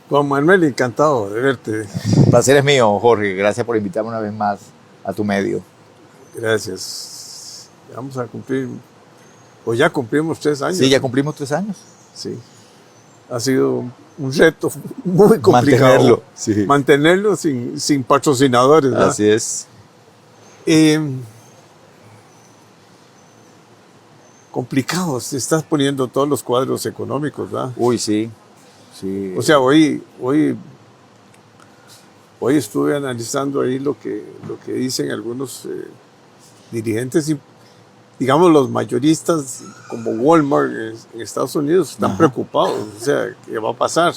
Juan Manuel, encantado de verte. El placer es mío, Jorge. Gracias por invitarme una vez más a tu medio. Gracias. Vamos a cumplir, o ya cumplimos 3 años. Sí, ya cumplimos 3 años. Sí. Ha sido un reto muy complicado. Mantenerlo sin patrocinadores, ¿verdad? Así es. Complicado, te estás poniendo todos los cuadros económicos, ¿verdad? Uy, sí. Sí. O sea, hoy estuve analizando ahí lo que dicen algunos dirigentes y, digamos, los mayoristas como Walmart en Estados Unidos están preocupados. O sea, ¿qué va a pasar?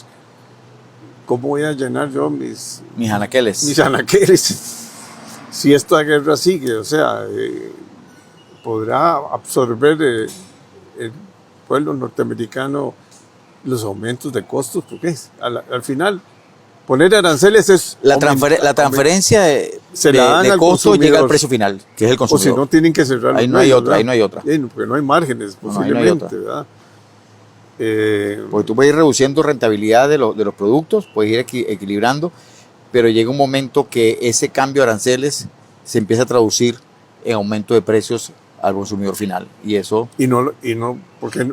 ¿Cómo voy a llenar yo mis anaqueles? Mis anaqueles. Si esta guerra sigue, o sea, ¿podrá absorber el pueblo norteamericano los aumentos de costos? Porque al final poner aranceles es la transferencia de costo llega al precio final, que es el consumidor. O si no, tienen que cerrar. Ahí no hay otra. Porque no hay márgenes, posiblemente, ¿verdad? Porque tú puedes ir reduciendo rentabilidad de los productos, puedes ir equilibrando, pero llega un momento que ese cambio de aranceles se empieza a traducir en aumento de precios al consumidor final, y eso porque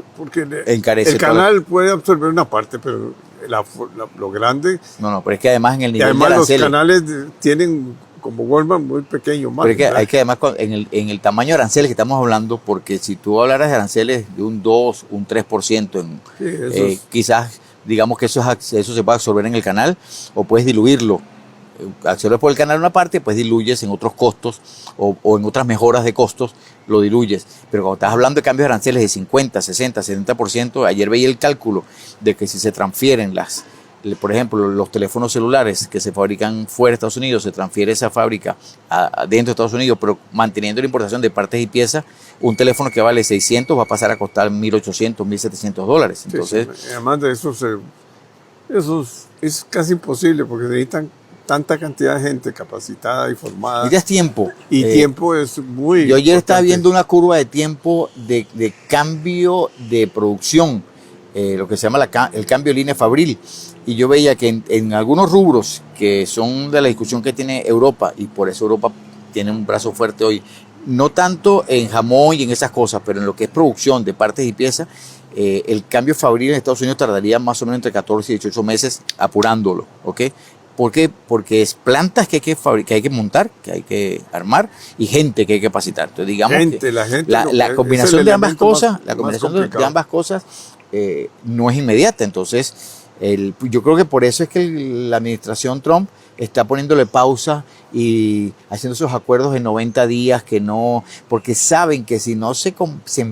encarece. El canal puede absorber una parte, pero lo grande. No, pero es que además en el nivel además de aranceles, los canales tienen como Walmart muy pequeño más. Pero es que hay que además en el tamaño de aranceles que estamos hablando, porque si tú hablaras de aranceles de un 2, un 3%, quizás digamos que eso se puede absorber en el canal, o puedes diluirlo. Absorbes por el canal una parte, pues diluyes en otros costos o en otras mejoras de costos, lo diluyes. Pero cuando estás hablando de cambios de aranceles de 50, 60, 70%, ayer veía el cálculo de que si se transfieren por ejemplo, los teléfonos celulares que se fabrican fuera de Estados Unidos, se transfiere esa fábrica dentro de Estados Unidos, pero manteniendo la importación de partes y piezas, un teléfono que vale 600 va a pasar a costar $1,800, $1,700. Entonces, sí. Además de eso, es casi imposible porque necesitan tanta cantidad de gente capacitada y formada. Y ya es tiempo. Y tiempo es muy Yo ayer importante. estaba viendo una curva de tiempo de cambio de producción, lo que se llama el cambio de línea fabril. Y yo veía que en algunos rubros que son de la discusión que tiene Europa, y por eso Europa tiene un brazo fuerte hoy, no tanto en jamón y en esas cosas, pero en lo que es producción de partes y piezas, el cambio fabril en Estados Unidos tardaría más o menos entre 14 y 18 meses apurándolo, ¿ok? ¿Por qué? Porque es plantas que hay que fabricar, que hay que montar, que hay que armar, y gente que hay que capacitar. Entonces, digamos la combinación de ambas cosas, no es inmediata. Entonces, yo creo que por eso es que la administración Trump está poniéndole pausa y haciendo esos acuerdos de 90 días porque saben que si no se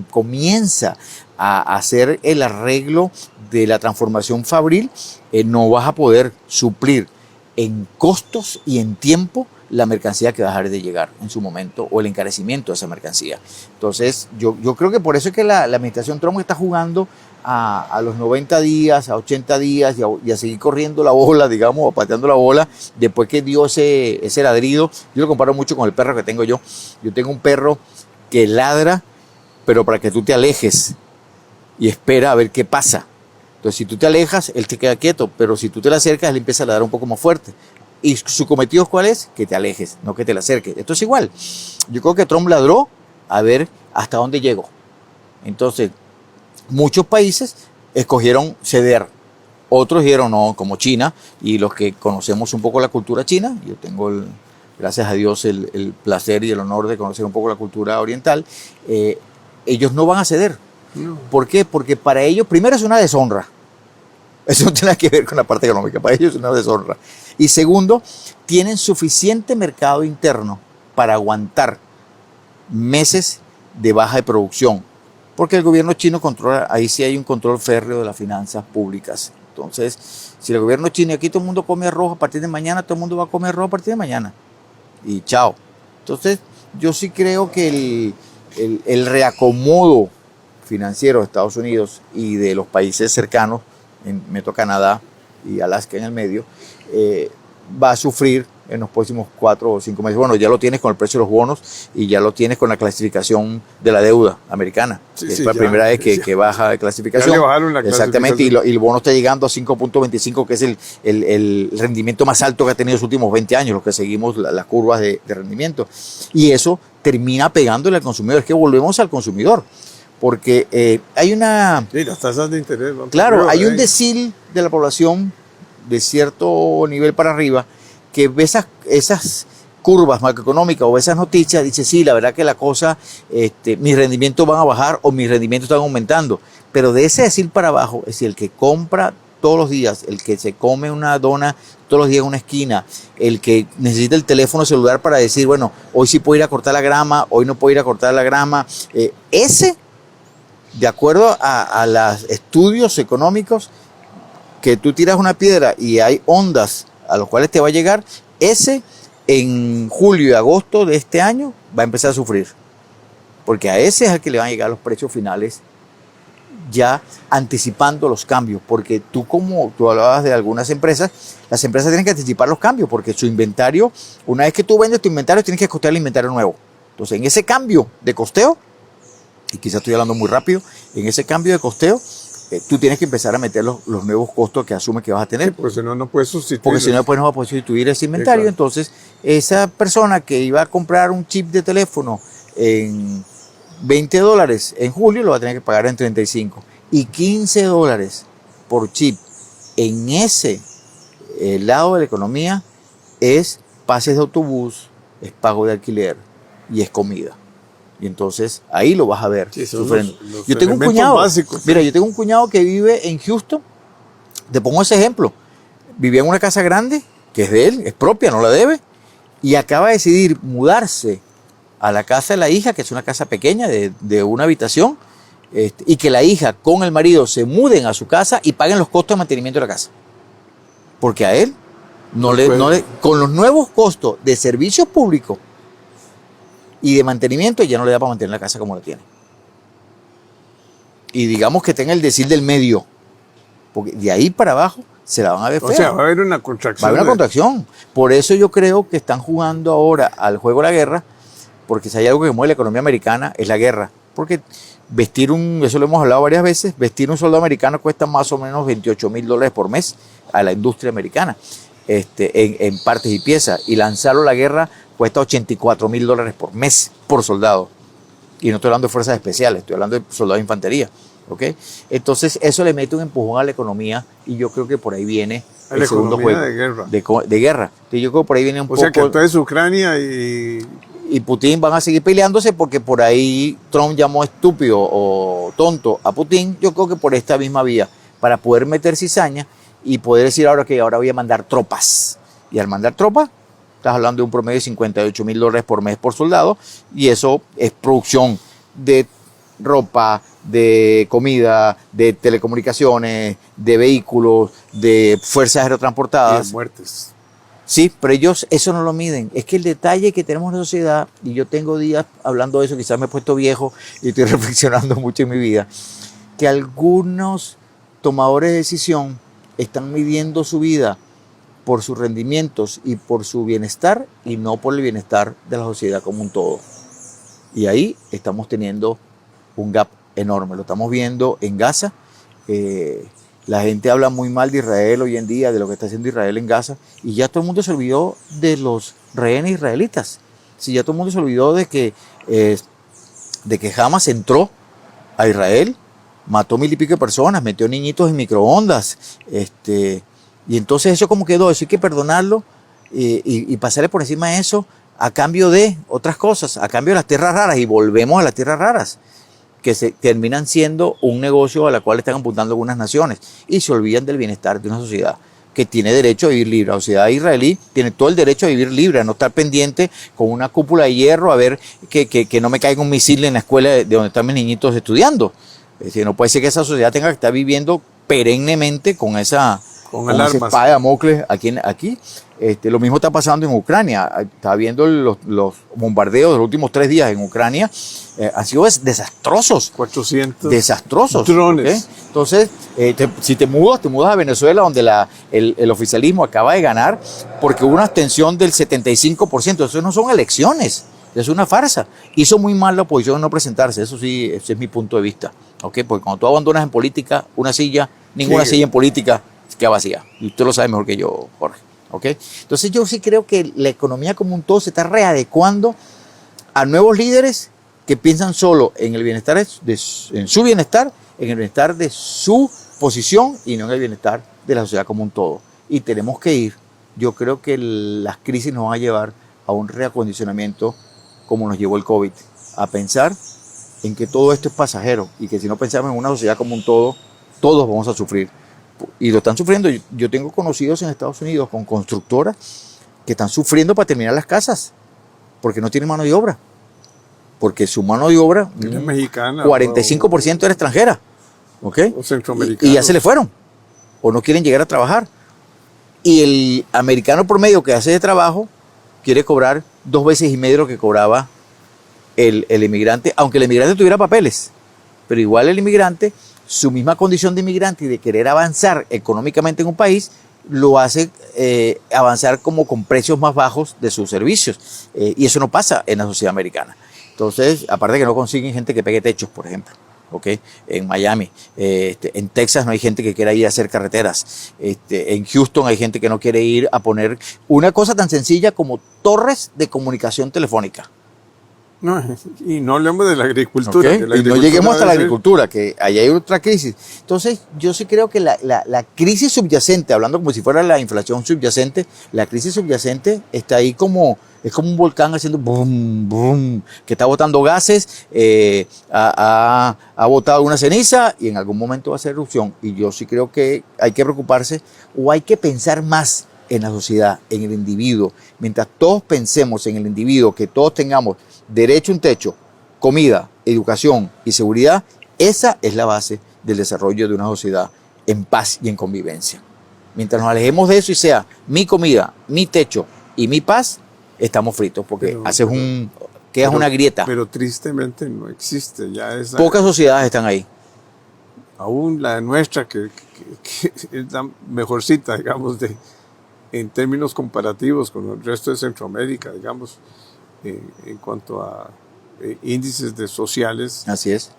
comienza a hacer el arreglo de la transformación fabril, no vas a poder suplir en costos y en tiempo la mercancía que va a dejar de llegar en su momento, o el encarecimiento de esa mercancía. Entonces, yo creo que por eso es que la administración Trump está jugando a los 90 días, a 80 días y a seguir corriendo la bola, digamos, o pateando la bola, después que dio ese ladrido. Yo lo comparo mucho con el perro que tengo yo. Yo tengo un perro que ladra, pero para que tú te alejes y espera a ver qué pasa. Entonces, si tú te alejas, él te queda quieto, pero si tú te le acercas, él empieza a ladrar un poco más fuerte. ¿Y su cometido cuál es? Que te alejes, no que te le acerques. Esto es igual. Yo creo que Trump ladró a ver hasta dónde llegó. Entonces, muchos países escogieron ceder. Otros dijeron no, como China, y los que conocemos un poco la cultura china, yo tengo, gracias a Dios, el placer y el honor de conocer un poco la cultura oriental, ellos no van a ceder. No. ¿Por qué? Porque para ellos, primero, es una deshonra. Eso no tiene nada que ver con la parte económica. Para ellos es una deshonra. Y segundo, tienen suficiente mercado interno para aguantar meses de baja de producción. Porque el gobierno chino controla, ahí sí hay un control férreo de las finanzas públicas. Entonces, si el gobierno chino, aquí todo el mundo come arroz a partir de mañana, todo el mundo va a comer arroz a partir de mañana. Y chao. Entonces, yo sí creo que el reacomodo financiero de Estados Unidos y de los países cercanos, meto Canadá y Alaska en el medio, va a sufrir en los próximos 4 o 5 meses. Bueno, ya lo tienes con el precio de los bonos y ya lo tienes con la clasificación de la deuda americana. Sí, es sí, la ya, primera vez ya. que baja de clasificación. Ya le bajaron la Exactamente, clasificación. y el bono está llegando a 5.25, que es el rendimiento más alto que ha tenido los últimos 20 años, los que seguimos las curvas de rendimiento. Y eso termina pegándole al consumidor. Es que volvemos al consumidor. Porque hay una... Sí, las tasas de interés van Claro, para hay arriba, un decil de la población de cierto nivel para arriba que ve esas curvas macroeconómicas o esas noticias, dice, sí, la verdad que la cosa, mis rendimientos van a bajar o mis rendimientos están aumentando. Pero de ese decil para abajo, es decir, el que compra todos los días, el que se come una dona todos los días en una esquina, el que necesita el teléfono celular para decir, bueno, hoy sí puedo ir a cortar la grama, hoy no puedo ir a cortar la grama, ese, de acuerdo a los estudios económicos, que tú tiras una piedra y hay ondas a los cuales te va a llegar, ese en julio y agosto de este año va a empezar a sufrir. Porque a ese es al que le van a llegar los precios finales, ya anticipando los cambios. Porque como tú hablabas de algunas empresas, las empresas tienen que anticipar los cambios, porque su inventario, una vez que tú vendes tu inventario, tienes que costear el inventario nuevo. Entonces, en ese cambio de costeo, y quizás estoy hablando muy rápido, en ese cambio de costeo, tú tienes que empezar a meter los nuevos costos que asumes que vas a tener. Sí, porque si no, no puedes sustituir. Porque si no, después no va a poder sustituir ese inventario. Sí, claro. Entonces, esa persona que iba a comprar un chip de teléfono en $20 en julio, lo va a tener que pagar en 35. Y $15 por chip en ese lado de la economía es pases de autobús, es pago de alquiler y es comida. Y entonces ahí lo vas a ver Sí, son sufriendo. los Yo tengo un elementos cuñado, básicos. mira, yo tengo un cuñado que vive en Houston. Te pongo ese ejemplo. Vivía en una casa grande, que es de él, es propia, no la debe, y acaba de decidir mudarse a la casa de la hija, que es una casa pequeña de una habitación, y que la hija con el marido se muden a su casa y paguen los costos de mantenimiento de la casa. Porque a él con los nuevos costos de servicios públicos y de mantenimiento ya no le da para mantener la casa como la tiene. Y digamos que tenga el decil del medio, porque de ahí para abajo se la van a ver fea. O sea, va a haber una contracción. Va a haber una contracción. Por eso yo creo que están jugando ahora al juego de la guerra, porque si hay algo que mueve la economía americana es la guerra. Porque eso lo hemos hablado varias veces, vestir un soldado americano cuesta más o menos $28,000 por mes a la industria americana, en partes y piezas. Y lanzarlo a la guerra cuesta $84,000 por mes por soldado. Y no estoy hablando de fuerzas especiales, estoy hablando de soldados de infantería. ¿Okay? Entonces eso le mete un empujón a la economía y yo creo que por ahí viene el segundo juego de guerra. De guerra. Entonces yo creo que por ahí viene un poco... O sea que entonces Ucrania y Putin van a seguir peleándose porque por ahí Trump llamó estúpido o tonto a Putin, yo creo que por esta misma vía, para poder meter cizaña y poder decir ahora que ahora voy a mandar tropas. Y al mandar tropas, estás hablando de un promedio de $58,000 por mes por soldado, y eso es producción de ropa, de comida, de telecomunicaciones, de vehículos, de fuerzas aerotransportadas. de muertes. Sí, pero ellos eso no lo miden. Es que el detalle que tenemos en la sociedad, y yo tengo días hablando de eso, quizás me he puesto viejo y estoy reflexionando mucho en mi vida, que algunos tomadores de decisión están midiendo su vida por sus rendimientos y por su bienestar y no por el bienestar de la sociedad como un todo. Y ahí estamos teniendo un gap enorme. Lo estamos viendo en Gaza. La gente habla muy mal de Israel hoy en día, de lo que está haciendo Israel en Gaza, y ya todo el mundo se olvidó de los rehenes israelitas. Sí, ya todo el mundo se olvidó de que Hamas entró a Israel, mató 1,000 y pico de personas, metió niñitos en microondas, y entonces eso como quedó, eso hay que perdonarlo y pasarle por encima de eso a cambio de otras cosas, a cambio de las tierras raras, y volvemos a las tierras raras, que se terminan siendo un negocio a la cual están apuntando algunas naciones y se olvidan del bienestar de una sociedad que tiene derecho a vivir libre. La sociedad israelí tiene todo el derecho a vivir libre, a no estar pendiente con una cúpula de hierro a ver que no me caiga un misil en la escuela de donde están mis niñitos estudiando. Es decir, no puede ser que esa sociedad tenga que estar viviendo perennemente con esa Con esa alarmas. espada de Damocles aquí. Lo mismo está pasando en Ucrania. Está viendo los bombardeos de los últimos 3 días en Ucrania. Han sido desastrosos. 400 Desastrosos. drones. ¿Okay? Entonces, si te mudas a Venezuela, donde el oficialismo acaba de ganar, porque hubo una abstención del 75%. Eso no son elecciones. Es una farsa. Hizo muy mal la oposición en no presentarse. Eso sí, ese es mi punto de vista. ¿Okay? Porque cuando tú abandonas en política una silla, ninguna silla en política queda vacía. Y usted lo sabe mejor que yo, Jorge. ¿Okay? Entonces yo sí creo que la economía como un todo se está readecuando a nuevos líderes que piensan solo en el bienestar en su bienestar, en el bienestar de su posición y no en el bienestar de la sociedad como un todo. Y tenemos que ir. Yo creo que las crisis nos van a llevar a un reacondicionamiento como nos llevó el COVID, a pensar en que todo esto es pasajero y que si no pensamos en una sociedad como un todo, todos vamos a sufrir. Y lo están sufriendo. Yo tengo conocidos en Estados Unidos con constructoras que están sufriendo para terminar las casas porque no tienen mano de obra. Porque su mano de obra, mexicana, 45% era extranjera. ¿Okay? O centroamericana. Y ya se le fueron. O no quieren llegar a trabajar. Y el americano promedio que hace de trabajo quiere cobrar 2 veces y medio lo que cobraba el inmigrante, aunque el inmigrante tuviera papeles. Pero igual el inmigrante, su misma condición de inmigrante y de querer avanzar económicamente en un país, lo hace avanzar como con precios más bajos de sus servicios. Y eso no pasa en la sociedad americana. Entonces, aparte de que no consiguen gente que pegue techos, por ejemplo. ¿Okay? En Miami, en Texas no hay gente que quiera ir a hacer carreteras, en Houston hay gente que no quiere ir a poner una cosa tan sencilla como torres de comunicación telefónica. No, y no hablemos de la agricultura. ¿Okay? Que la y agricultura no lleguemos hasta la debe ser- agricultura, que ahí hay otra crisis. Entonces, yo sí creo que la crisis subyacente, hablando como si fuera la inflación subyacente, la crisis subyacente está ahí es como un volcán haciendo boom, boom, que está botando gases, ha botado una ceniza y en algún momento va a hacer erupción. Y yo sí creo que hay que preocuparse o hay que pensar más en la sociedad, en el individuo. Mientras todos pensemos en el individuo, que todos tengamos derecho a un techo, comida, educación y seguridad, esa es la base del desarrollo de una sociedad en paz y en convivencia. Mientras nos alejemos de eso y sea mi comida, mi techo y mi paz, estamos fritos porque quedas una grieta. Pero tristemente no existe ya esa. Pocas sociedades están ahí. Aún la nuestra, que es la mejorcita, digamos, en términos comparativos con el resto de Centroamérica, digamos, en cuanto a índices sociales. Así es.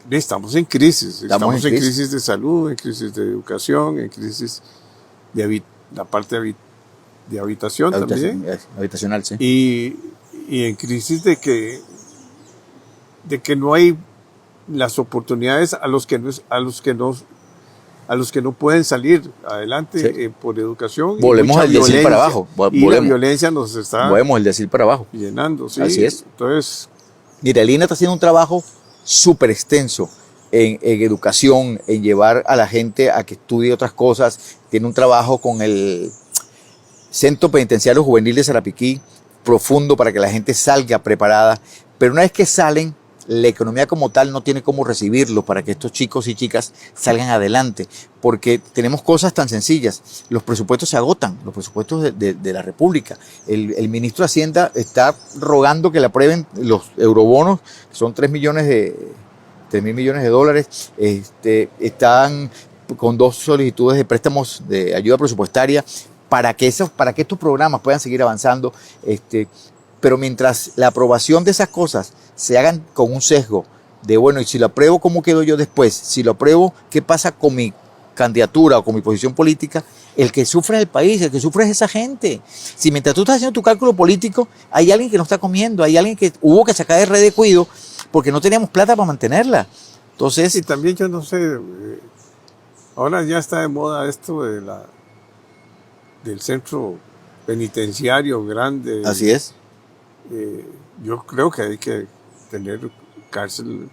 Estamos en crisis. Estamos en crisis. crisis de salud, en crisis de educación, en crisis de la parte de habitación también. Habitacional, sí. Y en crisis de que no hay las oportunidades a los que no pueden salir adelante Sí. por educación. Volvemos mucha al decir para abajo. Y la violencia nos está Movemos el decir para abajo. llenando. ¿Sí? Así es. Entonces, Mira, Lina está haciendo un trabajo súper extenso en educación, en llevar a la gente a que estudie otras cosas. Tiene un trabajo con el Centro Penitenciario Juvenil de Sarapiquí, profundo para que la gente salga preparada. Pero una vez que salen, la economía como tal no tiene cómo recibirlos para que estos chicos y chicas salgan adelante. Porque tenemos cosas tan sencillas. Los presupuestos se agotan, los presupuestos de la República. El ministro de Hacienda está rogando que le aprueben los eurobonos, que son 3 mil millones de dólares. Están con 2 solicitudes de préstamos de ayuda presupuestaria para que estos programas puedan seguir avanzando. Pero mientras la aprobación de esas cosas se hagan con un sesgo de, bueno, y si lo apruebo, ¿cómo quedo yo después? Si lo apruebo, ¿qué pasa con mi candidatura o con mi posición política? El que sufre es el país, el que sufre es esa gente. Si mientras tú estás haciendo tu cálculo político, hay alguien que no está comiendo, hay alguien que hubo que sacar de red de cuido porque no teníamos plata para mantenerla. Entonces, y también yo no sé, ahora ya está de moda esto del centro penitenciario grande. así es. Yo creo que hay que tener cárcel.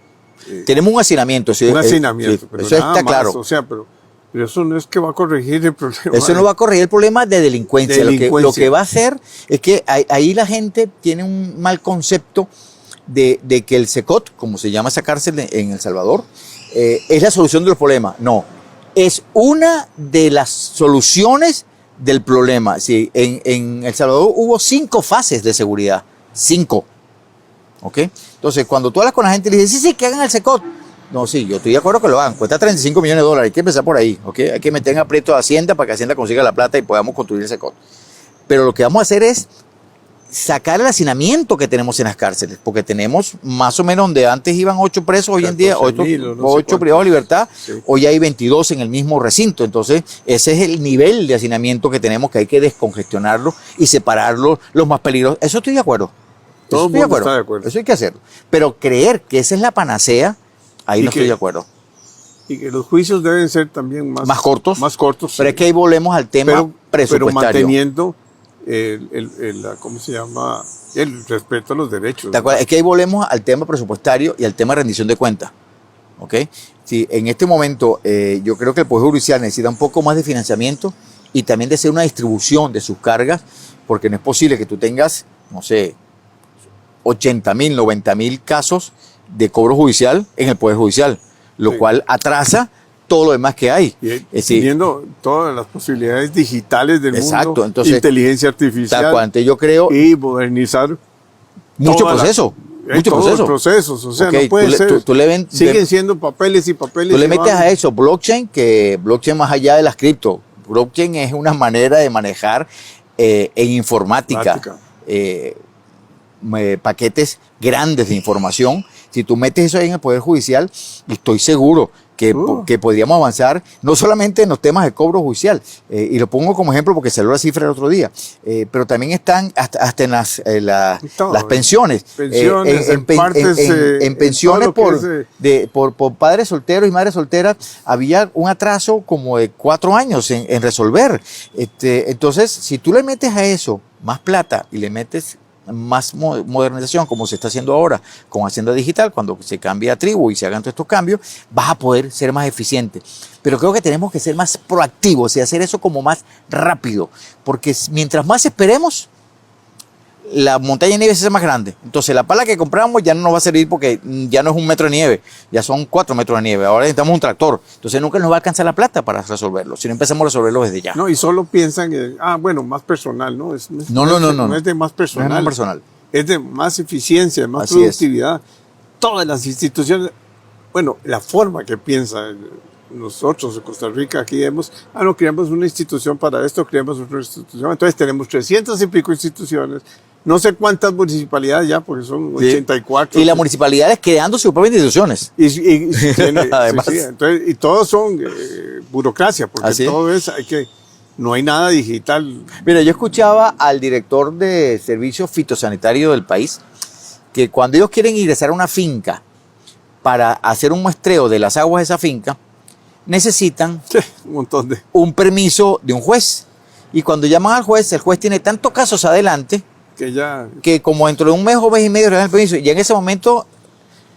Tenemos un hacinamiento. Sí, un hacinamiento, sí, pero eso nada está más, claro. O sea, pero eso no es que va a corregir el problema. Eso no va a corregir el problema de delincuencia. Lo que va a hacer es que ahí la gente tiene un mal concepto de que el SECOT, como se llama esa cárcel en El Salvador, es la solución de los problemas. No. es una de las soluciones del problema. Sí, en El Salvador hubo 5 fases de seguridad. 5. ¿Ok? Entonces, cuando tú hablas con la gente y le dices, sí, que hagan el SECOT. No, sí, yo estoy de acuerdo que lo hagan. Cuesta $35 millones. Hay que empezar por ahí. ¿Ok? Hay que meter en aprieto a Hacienda para que Hacienda consiga la plata y podamos construir el SECOT. Pero lo que vamos a hacer es sacar el hacinamiento que tenemos en las cárceles, porque tenemos más o menos donde antes iban 8 presos, hoy en día 8 privados de libertad, sí. Hoy hay 22 en el mismo recinto. Entonces ese es el nivel de hacinamiento que tenemos, que hay que descongestionarlo y separarlo, los más peligrosos. Eso estoy de acuerdo. Todo el mundo está de acuerdo. Eso hay que hacerlo. Pero creer que esa es la panacea, ahí no estoy de acuerdo. Y que los juicios deben ser también más cortos. Más cortos. Pero sí. Es que ahí volvemos al tema presupuestario. Pero manteniendo ¿cómo se llama? El respeto a los derechos. Es que ahí volvemos al tema presupuestario y al tema de rendición de cuentas. ¿Ok? Sí, en este momento yo creo que el Poder Judicial necesita un poco más de financiamiento y también de hacer una distribución de sus cargas, porque no es posible que tú tengas, no sé, 80,000, 90,000 casos de cobro judicial en el Poder Judicial, lo cual atrasa todo lo demás que hay. Viendo todas las posibilidades digitales del mundo, entonces, inteligencia artificial, yo creo, y modernizar mucho proceso. Muchos procesos, o sea, no puede ser. Siguen siendo papeles y papeles. Tú le metes a eso blockchain, que blockchain más allá de las cripto. Blockchain es una manera de manejar en informática paquetes grandes de información. Si tú metes eso ahí en el Poder Judicial, estoy seguro que podríamos avanzar, no solamente en los temas de cobro judicial, y lo pongo como ejemplo porque salió la cifra el otro día, pero también están hasta en las pensiones. En pensiones por padres solteros y madres solteras había un atraso como de 4 años en resolver. Entonces, si tú le metes a eso más plata y le metes más modernización, como se está haciendo ahora con Hacienda Digital, cuando se cambie a Tribu y se hagan todos estos cambios, vas a poder ser más eficiente. Pero creo que tenemos que ser más proactivos y hacer eso como más rápido, porque mientras más esperemos, la montaña de nieve se hace más grande. Entonces la pala que compramos ya no nos va a servir porque ya no es 1 metro de nieve, ya son 4 metros de nieve. Ahora necesitamos un tractor. Entonces nunca nos va a alcanzar la plata para resolverlo, si no empezamos a resolverlo desde ya. No, y solo piensan que, bueno, más personal, ¿no? No es de más personal. No es más personal. Es de más eficiencia, de más productividad. Todas las instituciones, bueno, la forma que piensan nosotros en Costa Rica, aquí creamos una institución para esto, creamos otra institución. Entonces tenemos 300 y pico instituciones. No sé cuántas municipalidades ya, porque son 84. Y las municipalidades creando sus propias instituciones. Además. Entonces, y todos son burocracia, porque todo es, no hay nada digital. Mira, yo escuchaba al director de servicios fitosanitarios del país, que cuando ellos quieren ingresar a una finca para hacer un muestreo de las aguas de esa finca, necesitan un permiso de un juez. Y cuando llaman al juez, el juez tiene tantos casos adelante que como dentro de un mes o mes y medio le dan el permiso, y en ese momento,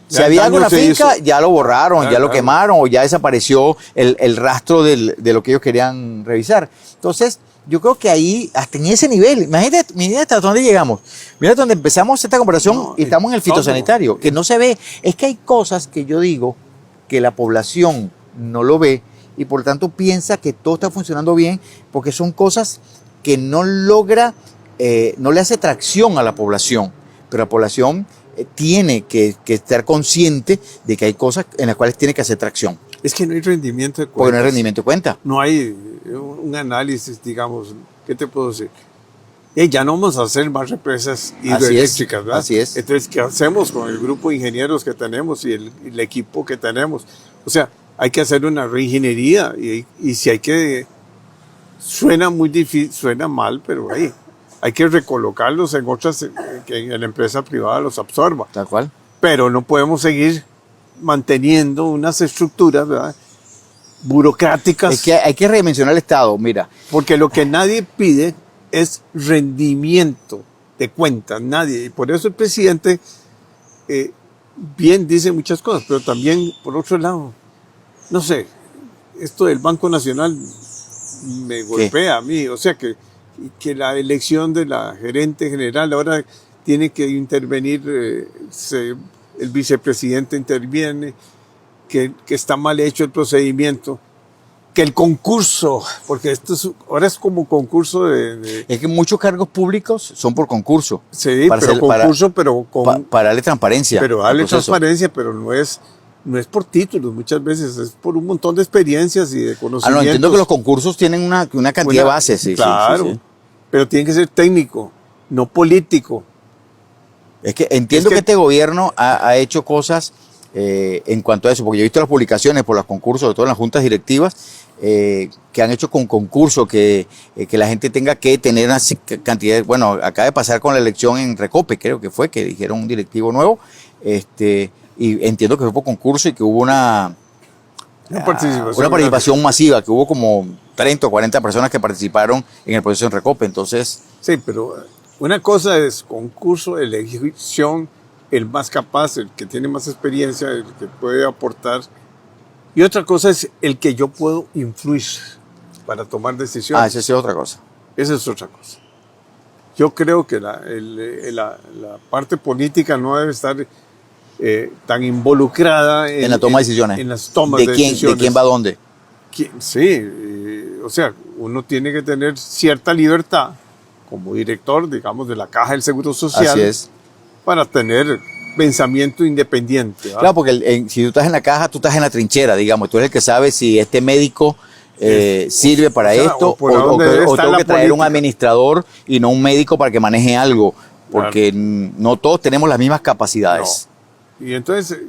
si había algo en la finca, ya lo borraron, ya lo quemaron, o ya desapareció el rastro de lo que ellos querían revisar. Entonces, yo creo que ahí, hasta en ese nivel, imagínate hasta dónde llegamos. Mira donde empezamos esta comparación y estamos en el fitosanitario, que no se ve. Es que hay cosas que yo digo que la población no lo ve y por lo tanto piensa que todo está funcionando bien, porque son cosas que no logra, no le hace tracción a la población, pero la población tiene que estar consciente de que hay cosas en las cuales tiene que hacer tracción. Es que no hay rendimiento de cuentas. Porque no hay rendimiento de cuenta. No hay un análisis, digamos, ¿qué te puedo decir? Ya no vamos a hacer más represas hidroeléctricas, ¿verdad? Así es. Entonces, ¿qué hacemos con el grupo de ingenieros que tenemos y el equipo que tenemos? O sea, hay que hacer una reingeniería y si hay que... Suena muy difícil, suena mal, pero hay que recolocarlos en otras, que en la empresa privada los absorba. Tal cual. Pero no podemos seguir manteniendo unas estructuras, ¿verdad?, burocráticas. Es que hay que redimensionar el Estado, mira. Porque lo que nadie pide es rendimiento de cuentas, nadie. Y por eso el presidente bien dice muchas cosas, pero también, por otro lado, no sé, esto del Banco Nacional me golpea a mí. O sea, que la elección de la gerente general ahora tiene que intervenir, el vicepresidente interviene, que está mal hecho el procedimiento, que el concurso, porque ahora es como concurso Es que muchos cargos públicos son por concurso. Sí, para pero ser- concurso, pero para darle transparencia. pero al darle proceso. transparencia, pero no es por títulos, muchas veces es por un montón de experiencias y de conocimientos. Ah, no, entiendo que los concursos tienen una cantidad de bases. Sí, claro, sí, sí. pero tiene que ser técnico, no político. Es que entiendo Es que- que este gobierno ha hecho cosas en cuanto a eso, porque yo he visto las publicaciones por los concursos, sobre todo en las juntas directivas, que han hecho con concurso, que la gente tenga que tener una cantidad, bueno, acaba de pasar con la elección en Recope, creo que fue, que dijeron un directivo nuevo, y entiendo que fue por concurso y que hubo una participación masiva, que hubo como 30 o 40 personas que participaron en el proceso en Recope, entonces... Sí, pero una cosa es concurso, elección, el más capaz, el que tiene más experiencia, el que puede aportar. Y otra cosa es el que yo puedo influir para tomar decisiones. esa es otra cosa. Esa es otra cosa. Yo creo que la parte política no debe estar tan involucrada En la toma de decisiones. En las tomas de decisiones. ¿De quién va a dónde? Sí, o sea, uno tiene que tener cierta libertad como director, digamos, de la Caja del Seguro Social. Así es. Para tener pensamiento independiente. ¿Verdad? Claro, porque si tú estás en la caja, tú estás en la trinchera, digamos. Tú eres el que sabe si este médico sirve para esto o tengo que traer un administrador y no un médico para que maneje algo, porque no todos tenemos las mismas capacidades. No. Y entonces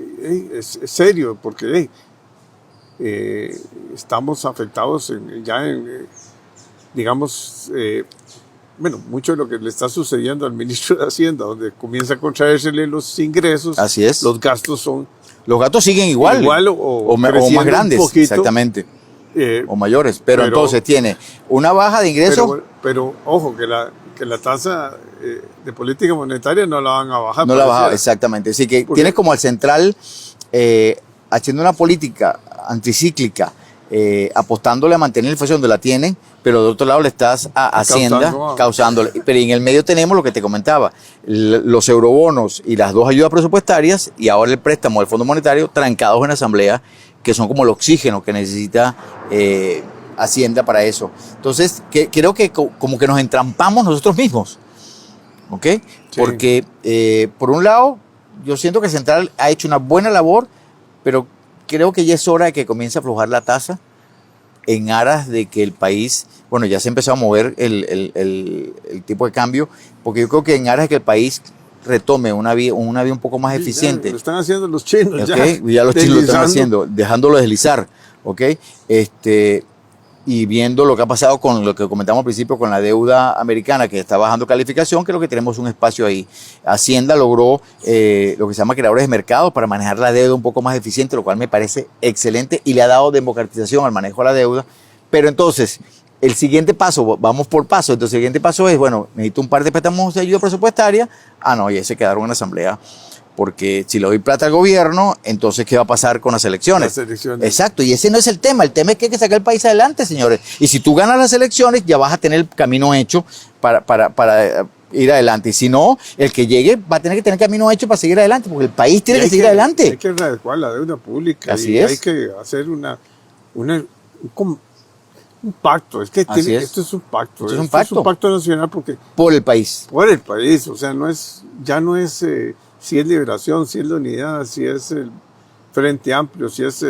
es serio, porque estamos afectados digamos, bueno, mucho de lo que le está sucediendo al ministro de Hacienda, donde comienza a contraérsele los ingresos. Así es. Los gastos son... Los gastos siguen igual o más grandes, poquito, exactamente, o mayores. Pero entonces tiene una baja de ingresos. Pero ojo, que la tasa de política monetaria no la van a bajar. No la baja, exactamente. Así que tienes como al central haciendo una política anticíclica, apostándole a mantener la inflación donde la tienen, pero de otro lado le estás a Hacienda causándole. Pero en el medio tenemos lo que te comentaba, los eurobonos y las dos ayudas presupuestarias y ahora el préstamo del Fondo Monetario trancados en la Asamblea, que son como el oxígeno que necesita Hacienda para eso. Entonces, creo que como que nos entrampamos nosotros mismos, ¿ok? Sí. Porque, por un lado, yo siento que Central ha hecho una buena labor, pero creo que ya es hora de que comience a aflojar la tasa en aras de que el país, bueno, ya se empezó a mover el tipo de cambio, porque yo creo que en aras de que el país retome una vía un poco más eficiente. Ya, lo están haciendo los chinos, ¿Okay? Ya los chinos lo están haciendo, dejándolo deslizar, ¿ok? Y viendo lo que ha pasado con lo que comentamos al principio con la deuda americana que está bajando calificación, creo que tenemos un espacio ahí. Hacienda logró lo que se llama creadores de mercado para manejar la deuda un poco más eficiente, lo cual me parece excelente y le ha dado democratización al manejo de la deuda. Pero entonces, el siguiente paso, vamos por paso, entonces el siguiente paso es, bueno, necesito un par de préstamos de ayuda presupuestaria. No, ya se quedaron en la asamblea. Porque si le doy plata al gobierno, entonces ¿qué va a pasar con las elecciones? Las elecciones. Exacto, y ese no es el tema es que hay que sacar el país adelante, señores. Y si tú ganas las elecciones, ya vas a tener el camino hecho para ir adelante. Y si no, el que llegue va a tener camino hecho para seguir adelante, porque el país tiene que seguir adelante. Hay que adecuar la deuda pública. Así es. Hay que hacer un pacto. Es que esto es un pacto. Esto es un pacto nacional porque... Por el país. Por el país. O sea, ya no es... si es Liberación, si es la Unidad, si es el Frente Amplio, si es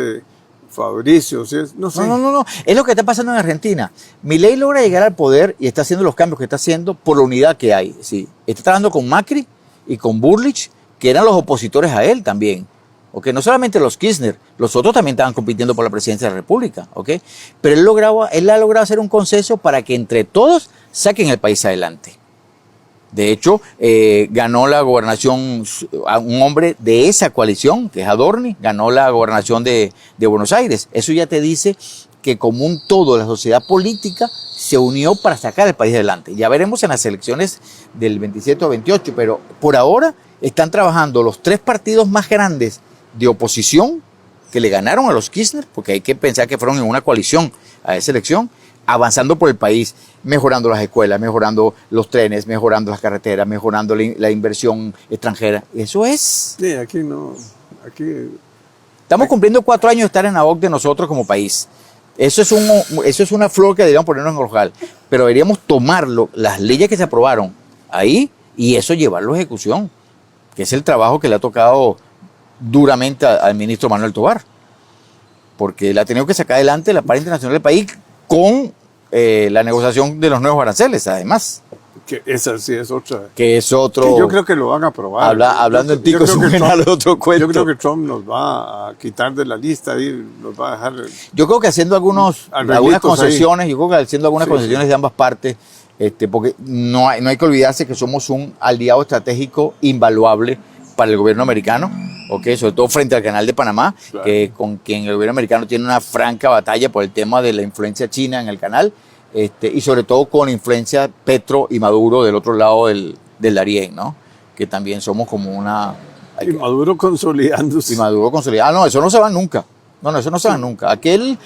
Fabricio, si es... No sé. No. Es lo que está pasando en Argentina. Milei logra llegar al poder y está haciendo los cambios que está haciendo por la unidad que hay. Sí. Está trabajando con Macri y con Burlich, que eran los opositores a él también. ¿Okay? No solamente los Kirchner, los otros también estaban compitiendo por la presidencia de la República. ¿Okay? Pero él ha logrado hacer un consenso para que entre todos saquen el país adelante. De hecho, ganó la gobernación, un hombre de esa coalición, que es Adorni, ganó la gobernación de Buenos Aires. Eso ya te dice que como un todo la sociedad política se unió para sacar el país adelante. Ya veremos en las elecciones del 27 o 28, pero por ahora están trabajando los tres partidos más grandes de oposición que le ganaron a los Kirchner, porque hay que pensar que fueron en una coalición a esa elección, avanzando por el país, mejorando las escuelas, mejorando los trenes, mejorando las carreteras, mejorando la inversión extranjera. Eso es. Sí, aquí no. Estamos cumpliendo 4 años de estar en la OCDE nosotros como país. Eso es una flor que deberíamos ponernos en el ojal, pero deberíamos tomarlo, las leyes que se aprobaron ahí, y eso llevarlo a ejecución, que es el trabajo que le ha tocado duramente al ministro Manuel Tovar, porque la ha tenido que sacar adelante la par internacional del país con la negociación de los nuevos aranceles, además. Que esa sí es otra. Que es otro... Que yo creo que lo van a aprobar. Hablando en tico, es otro cuento. Yo creo que Trump nos va a quitar de la lista y nos va a dejar... Yo creo que haciendo algunas concesiones, yo creo que haciendo algunas concesiones de ambas partes, porque no hay que olvidarse que somos un aliado estratégico invaluable para el gobierno americano, ¿okay? Sobre todo frente al Canal de Panamá, claro, que con quien el gobierno americano tiene una franca batalla por el tema de la influencia china en el canal, y sobre todo con influencia Petro y Maduro del otro lado del Darién, ¿no? Que también somos como una... Y Maduro consolidándose. Y Maduro consolidado. No, eso no se va nunca. No, eso no se va nunca. Aquel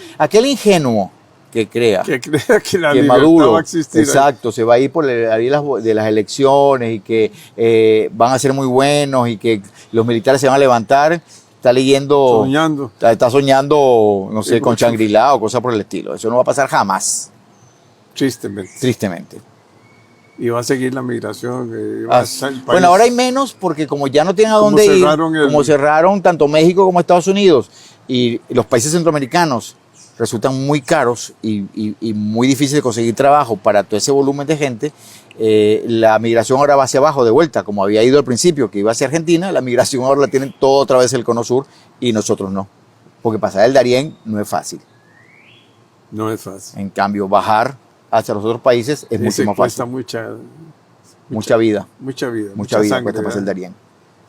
ingenuo que crea que la que libertad Maduro, va a existir. exacto, se va a ir por de las elecciones y que van a ser muy buenos y que los militares se van a levantar, está leyendo... Soñando. Está soñando, no sé, con Shangri-La o cosas por el estilo. Eso no va a pasar jamás. Tristemente. Y va a seguir la migración. Bueno, ahora hay menos porque como ya no tienen a dónde ir, como cerraron tanto México como Estados Unidos y los países centroamericanos resultan muy caros y muy difícil de conseguir trabajo para todo ese volumen de gente, la migración ahora va hacia abajo de vuelta, como había ido al principio, que iba hacia Argentina, la migración ahora la tienen todo otra vez el Cono Sur y nosotros no, porque pasar el Darién no es fácil. No es fácil. En cambio, bajar hacia los otros países es mucho más fácil. Mucha vida cuesta pasar el Darién.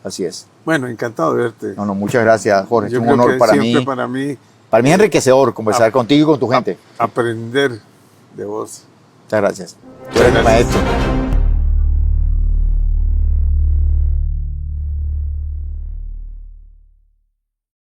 Así es. Bueno, encantado de verte. No, muchas gracias, Jorge. Yo es un honor para mí. Para mí es enriquecedor conversar contigo y con tu gente. Aprender de vos. Muchas gracias. Tú eres mi maestro.